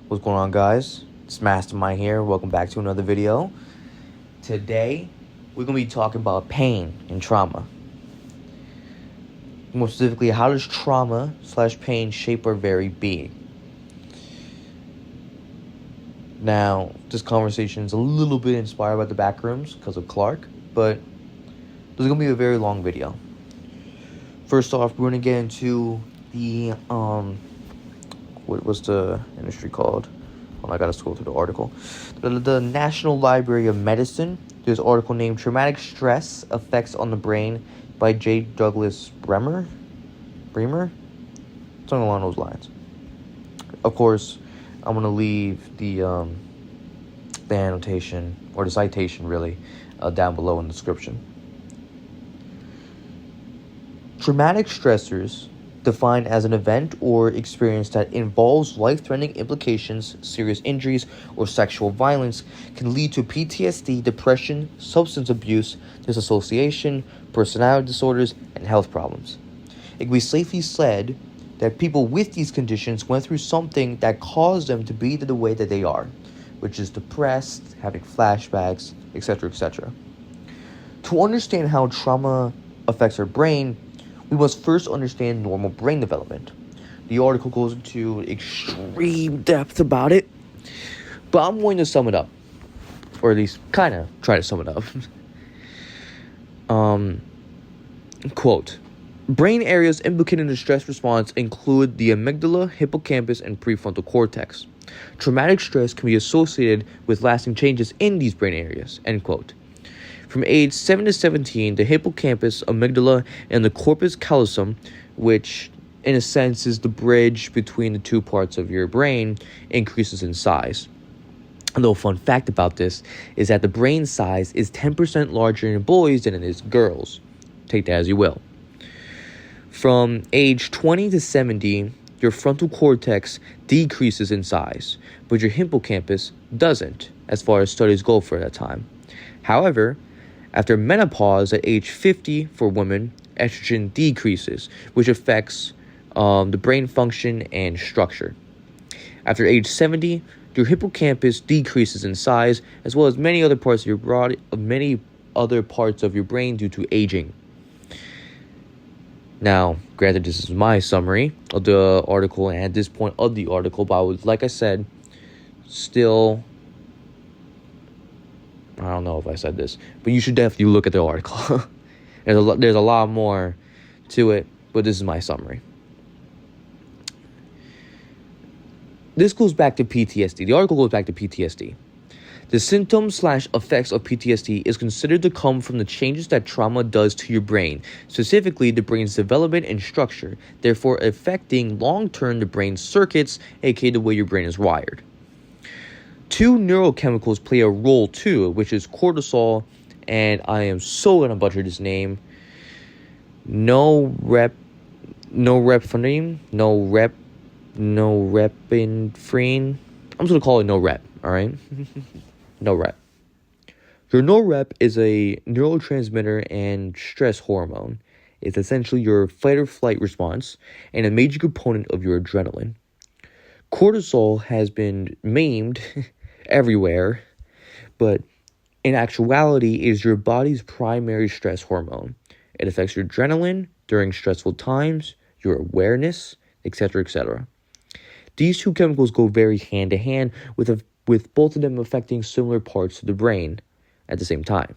What's going on, guys? It's Mastermind here. Welcome back to another video. Today, we're going to be talking about pain and trauma. More specifically, how does trauma/pain shape our very being? Now, this conversation is a little bit inspired by the Backrooms because of Clark, but this is going to be a very long video. First off, we're going to get into the, what was the industry called? I gotta scroll through the article. The National Library of Medicine. There's an article named Traumatic Stress Effects on the Brain by J Douglas Bremner? Something along those lines. Of course, I'm gonna leave the annotation, or the citation really, down below in the description. Traumatic stressors, defined as an event or experience that involves life-threatening implications, serious injuries, or sexual violence, can lead to PTSD, depression, substance abuse, dissociation, personality disorders, and health problems. It can be safely said that people with these conditions went through something that caused them to be the way that they are, which is depressed, having flashbacks, etc., etc. To understand how trauma affects our brain, we must first understand normal brain development. The article goes into extreme depth about it, but I'm going to sum it up, or at least kind of try to sum it up. Quote, brain areas implicated in the stress response include the amygdala, hippocampus, and prefrontal cortex. Traumatic stress can be associated with lasting changes in these brain areas, end quote. From age 7 to 17, the hippocampus, amygdala, and the corpus callosum, which in a sense is the bridge between the two parts of your brain, increases in size. A little fun fact about this is that the brain size is 10% larger in boys than it is girls. Take that as you will. From age 20 to 70, your frontal cortex decreases in size, but your hippocampus doesn't, as far as studies go for that time. However, after menopause at age 50 for women, estrogen decreases, which affects the brain function and structure. After age 70, your hippocampus decreases in size, as well as many other parts of your brain due to aging. Now, granted, this is my summary of the article, and at this point of the article, but I was, like I said, still, I don't know if I said this, but you should definitely look at the article. There's a lot more to it, but this is my summary. This goes back to PTSD. The article goes back to PTSD. The symptoms/effects of PTSD is considered to come from the changes that trauma does to your brain, specifically the brain's development and structure, therefore affecting long-term the brain's circuits, aka the way your brain is wired. Two neurochemicals play a role too, which is cortisol, and I am so going to butcher this name, norepinephrine. I'm just going to call it norep, all right? Norep. Your norep is a neurotransmitter and stress hormone. It's essentially your fight or flight response and a major component of your adrenaline. Cortisol has been memed everywhere, but in actuality is your body's primary stress hormone. It affects your adrenaline during stressful times, your awareness, etc., etc. These two chemicals go very hand to hand with both of them affecting similar parts of the brain at the same time.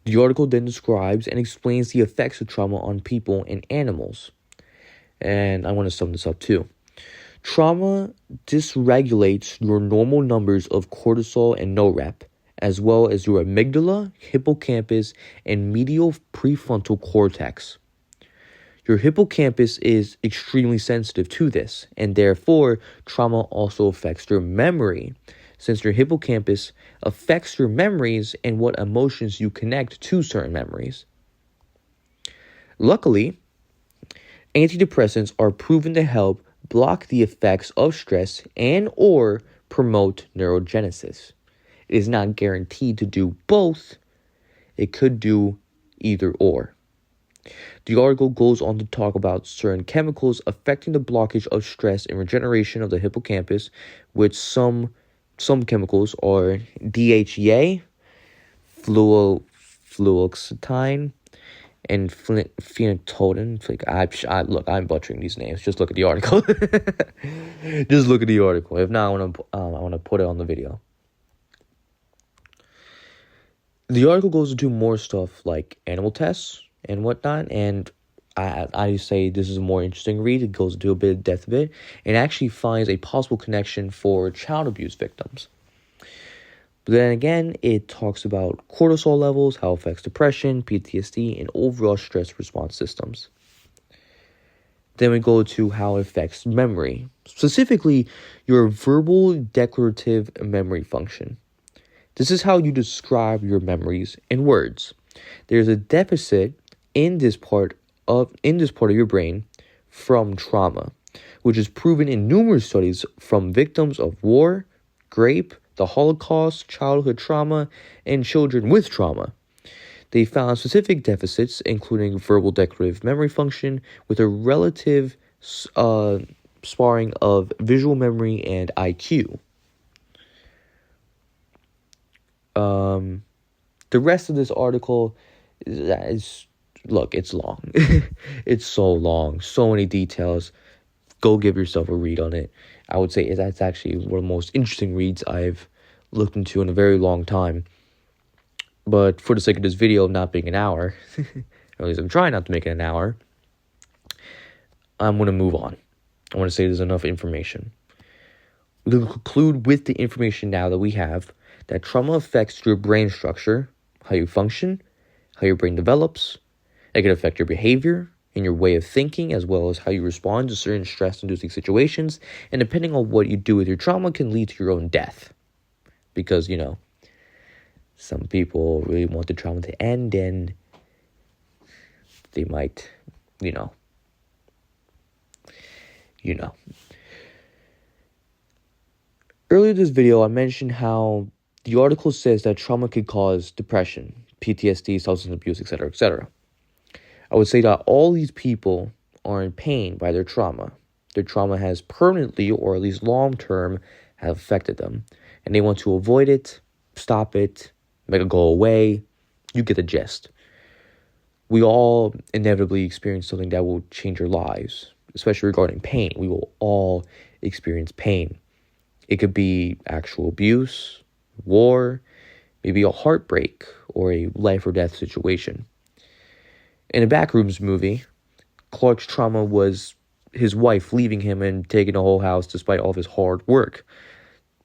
The article then describes and explains the effects of trauma on people and animals. And I want to sum this up too. Trauma dysregulates your normal numbers of cortisol and norep, as well as your amygdala, hippocampus, and medial prefrontal cortex. Your hippocampus is extremely sensitive to this, and therefore, trauma also affects your memory, since your hippocampus affects your memories and what emotions you connect to certain memories. Luckily, antidepressants are proven to help block the effects of stress and or promote neurogenesis. It is not guaranteed to do both. It could do either or. The article goes on to talk about certain chemicals affecting the blockage of stress and regeneration of the hippocampus, which some chemicals are DHEA, fluoxetine, and phenytonin. Look, I'm butchering these names. Just look at the article. Just look at the article. If not, I want to put it on the video. The article goes into more stuff like animal tests and whatnot, and I say this is a more interesting read. It goes into a bit of depth of it, and actually finds a possible connection for child abuse victims. But then again, it talks about cortisol levels, how it affects depression, PTSD, and overall stress response systems. Then we go to how it affects memory, specifically your verbal declarative memory function. This is how you describe your memories in words. There's a deficit in this part of your brain from trauma, which is proven in numerous studies from victims of war, rape, the Holocaust, childhood trauma, and children with trauma. They found specific deficits, including verbal declarative memory function, with a relative sparring of visual memory and IQ. The rest of this article is it's long. It's so long, so many details. Go give yourself a read on it. I would say that's actually one of the most interesting reads I've looked into in a very long time. But for the sake of this video not being an hour, or at least I'm trying not to make it an hour, I'm going to move on. I want to say there's enough information. We'll conclude with the information now that we have that trauma affects your brain structure, how you function, how your brain develops. It can affect your behavior and your way of thinking, as well as how you respond to certain stress-inducing situations. And depending on what you do with your trauma can lead to your own death. Because, some people really want the trauma to end, and they might, Earlier in this video, I mentioned how the article says that trauma could cause depression, PTSD, substance abuse, etc., etc. I would say that all these people are in pain by their trauma. Their trauma has permanently, or at least long-term, have affected them. And they want to avoid it, stop it, make it go away. You get the gist. We all inevitably experience something that will change our lives, especially regarding pain. We will all experience pain. It could be actual abuse, war, maybe a heartbreak, or a life or death situation. In a Backrooms movie, Clark's trauma was his wife leaving him and taking the whole house despite all of his hard work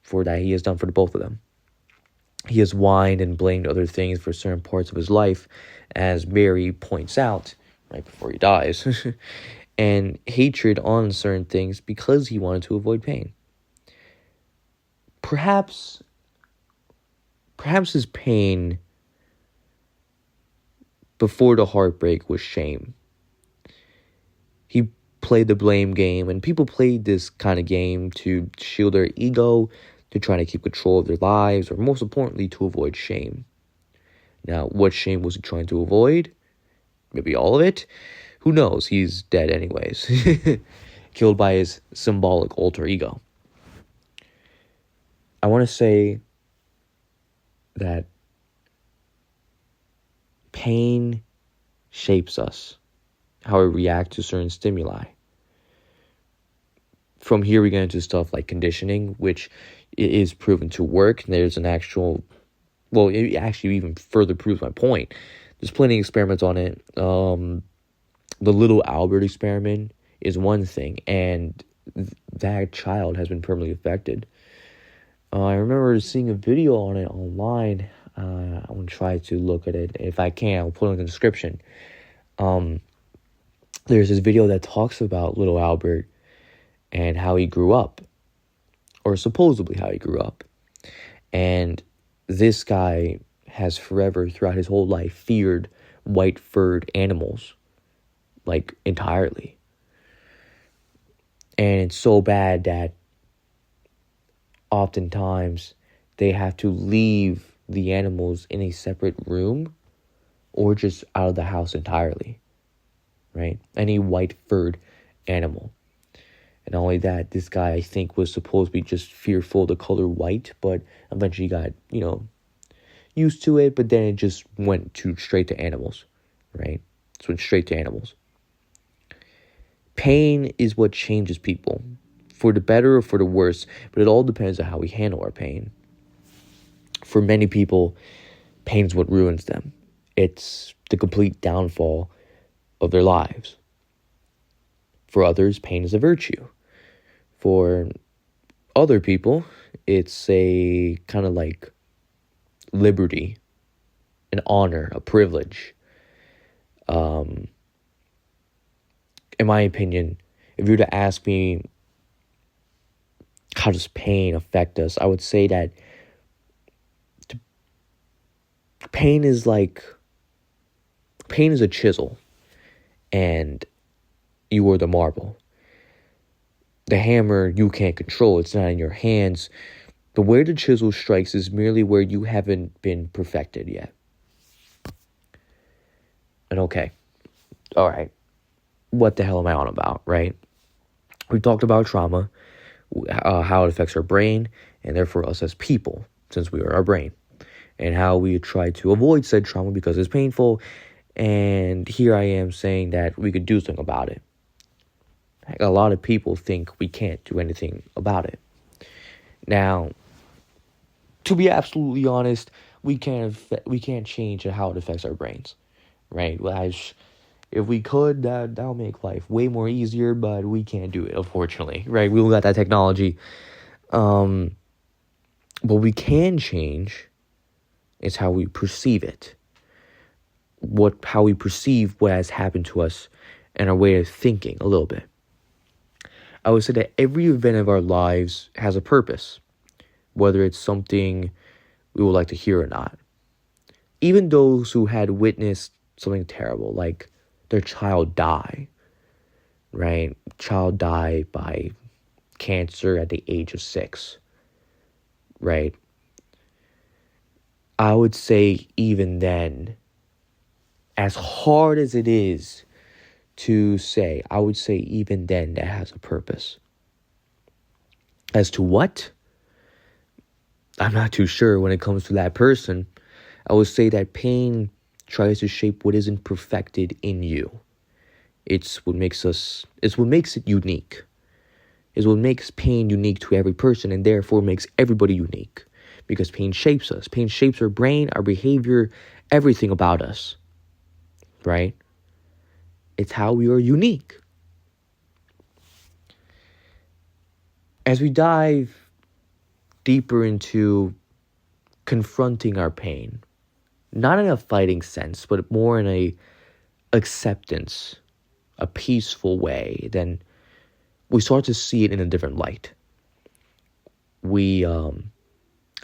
for that he has done for the both of them. He has whined and blamed other things for certain parts of his life, as Mary points out right before he dies, and hatred on certain things because he wanted to avoid pain. Perhaps his pain before the heartbreak was shame. He played the blame game, and people played this kind of game to shield their ego, to try to keep control of their lives, or most importantly, to avoid shame. Now, what shame was he trying to avoid? Maybe all of it? Who knows? He's dead anyways. Killed by his symbolic alter ego. I want to say that pain shapes us, how we react to certain stimuli. From here, we get into stuff like conditioning, which is proven to work. There's an actual, it actually even further proves my point. There's plenty of experiments on it. The little Albert experiment is one thing, and that child has been permanently affected. I remember seeing a video on it online. I'm going to try to look at it. If I can, I'll put it in the description. There's this video that talks about little Albert and how he grew up, or supposedly how he grew up. And this guy has forever, throughout his whole life, feared white-furred animals, like, entirely. And it's so bad that oftentimes they have to leave the animals in a separate room or just out of the house entirely right? Any white furred animal. And not only that, this guy, I think, was supposed to be just fearful of the color white, but eventually got, used to it, but then it just went straight to animals, right? It went straight to animals. Pain is what changes people, for the better or for the worse, but it all depends on how we handle our pain. For many people, pain is what ruins them. It's the complete downfall of their lives. For others, pain is a virtue. For other people, it's a kind of like liberty, an honor, a privilege. In my opinion, if you were to ask me, how does pain affect us? I would say that pain is a chisel, and you are the marble. The hammer you can't control, it's not in your hands. But where the chisel strikes is merely where you haven't been perfected yet. And okay, all right, what the hell am I on about, right? We talked about trauma, how it affects our brain, and therefore us as people, since we are our brain, and how we try to avoid said trauma because it's painful. And here I am saying that we could do something about it. A lot of people think we can't do anything about it. Now, to be absolutely honest, we can't change how it affects our brains, right? If we could, that'll make life way more easier, but we can't do it, unfortunately, right? We don't got that technology. What we can change is how we perceive it, how we perceive what has happened to us, and our way of thinking a little bit. I would say that every event of our lives has a purpose, whether it's something we would like to hear or not. Even those who had witnessed something terrible, like their child die, right? Child die by cancer at the age of 6, right? I would say even then, as hard as it is to say, I would say even then that has a purpose. As to what? I'm not too sure when it comes to that person. I would say that pain tries to shape what isn't perfected in you. It's what makes it unique. It's what makes pain unique to every person, and therefore makes everybody unique. Because pain shapes us. Pain shapes our brain, our behavior, everything about us. Right? It's how we are unique. As we dive deeper into confronting our pain, not in a fighting sense, but more in a acceptance, a peaceful way, then we start to see it in a different light. We, how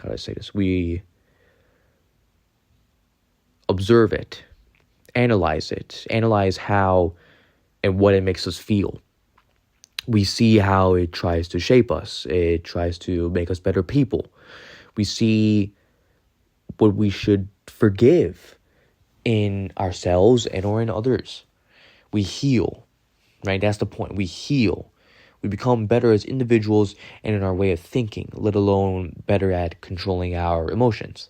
do I say this? We observe it, analyze how and what it makes us feel. We see how it tries to shape us. It tries to make us better people. We see what we should forgive in ourselves and or in others. We heal, right? That's the point. We heal. We become better as individuals and in our way of thinking, let alone better at controlling our emotions.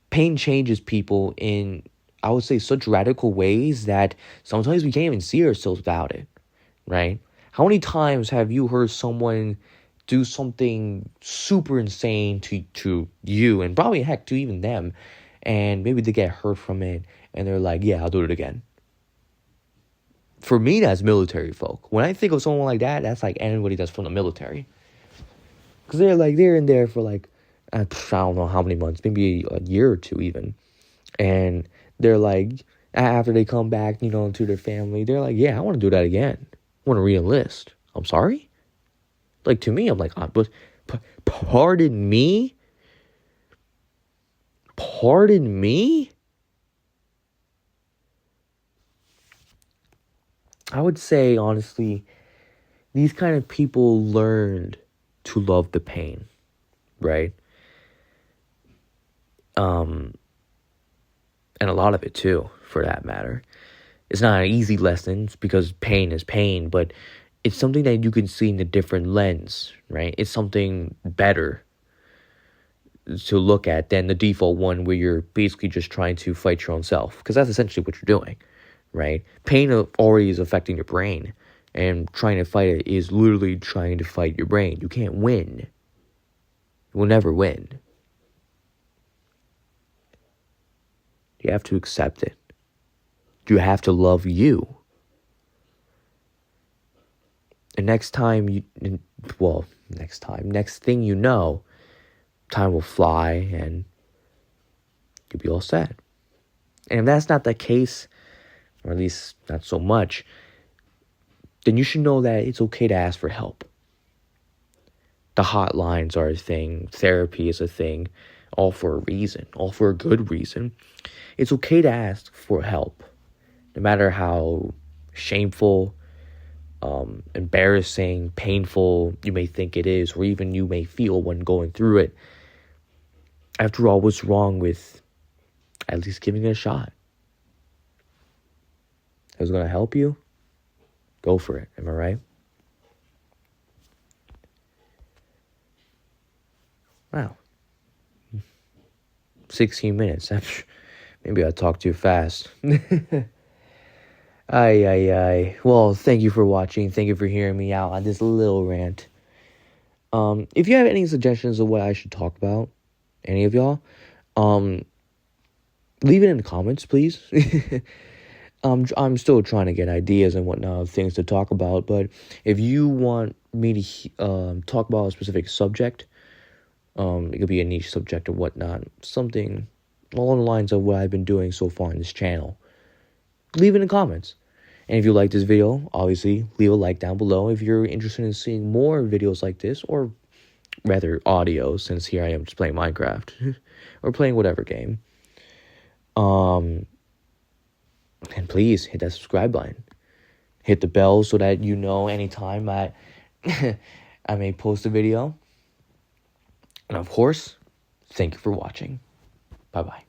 Pain changes people in, I would say, such radical ways that sometimes we can't even see ourselves without it, right? How many times have you heard someone do something super insane to you, and probably heck to even them, and maybe they get hurt from it, and they're like, yeah, I'll do it again. For me, that's military folk. When I think of someone like that, that's like anybody that's from the military. Because they're in there for like, I don't know how many months, maybe a year or two even. And they're like, after they come back, to their family, they're like, yeah, I want to do that again. I want to re-enlist. I'm sorry? Like, to me, I'm like, but pardon me? Pardon me? I would say, honestly, these kind of people learned to love the pain, right? And a lot of it too, for that matter. It's not an easy lesson because pain is pain, but it's something that you can see in a different lens, right? It's something better to look at than the default one where you're basically just trying to fight your own self, because that's essentially what you're doing, right? Pain already is affecting your brain, and trying to fight it is literally trying to fight your brain. You can't win. You will never win. You have to accept it. You have to love you. And next thing you know, time will fly and you'll be all set. And if that's not the case, or at least not so much, then you should know that it's okay to ask for help. The hotlines are a thing. Therapy is a thing. All for a reason. All for a good reason. It's okay to ask for help. No matter how shameful, embarrassing, painful you may think it is, or even you may feel when going through it. After all, what's wrong with at least giving it a shot? If it's going to help you, go for it. Am I right? Wow. 16 minutes. Maybe I talked too fast. Well, thank you for watching. Thank you for hearing me out on this little rant. If you have any suggestions of what I should talk about, any of y'all, leave it in the comments, please. I'm still trying to get ideas and whatnot of things to talk about, but if you want me to talk about a specific subject, it could be a niche subject or whatnot, something along the lines of what I've been doing so far in this channel, leave it in the comments. And if you like this video, obviously leave a like down below. If you're interested in seeing more videos like this, or rather audio, since here I am just playing Minecraft or playing whatever game, and please hit that subscribe button, hit the bell so that you know anytime I may post a video. And of course, thank you for watching. Bye bye.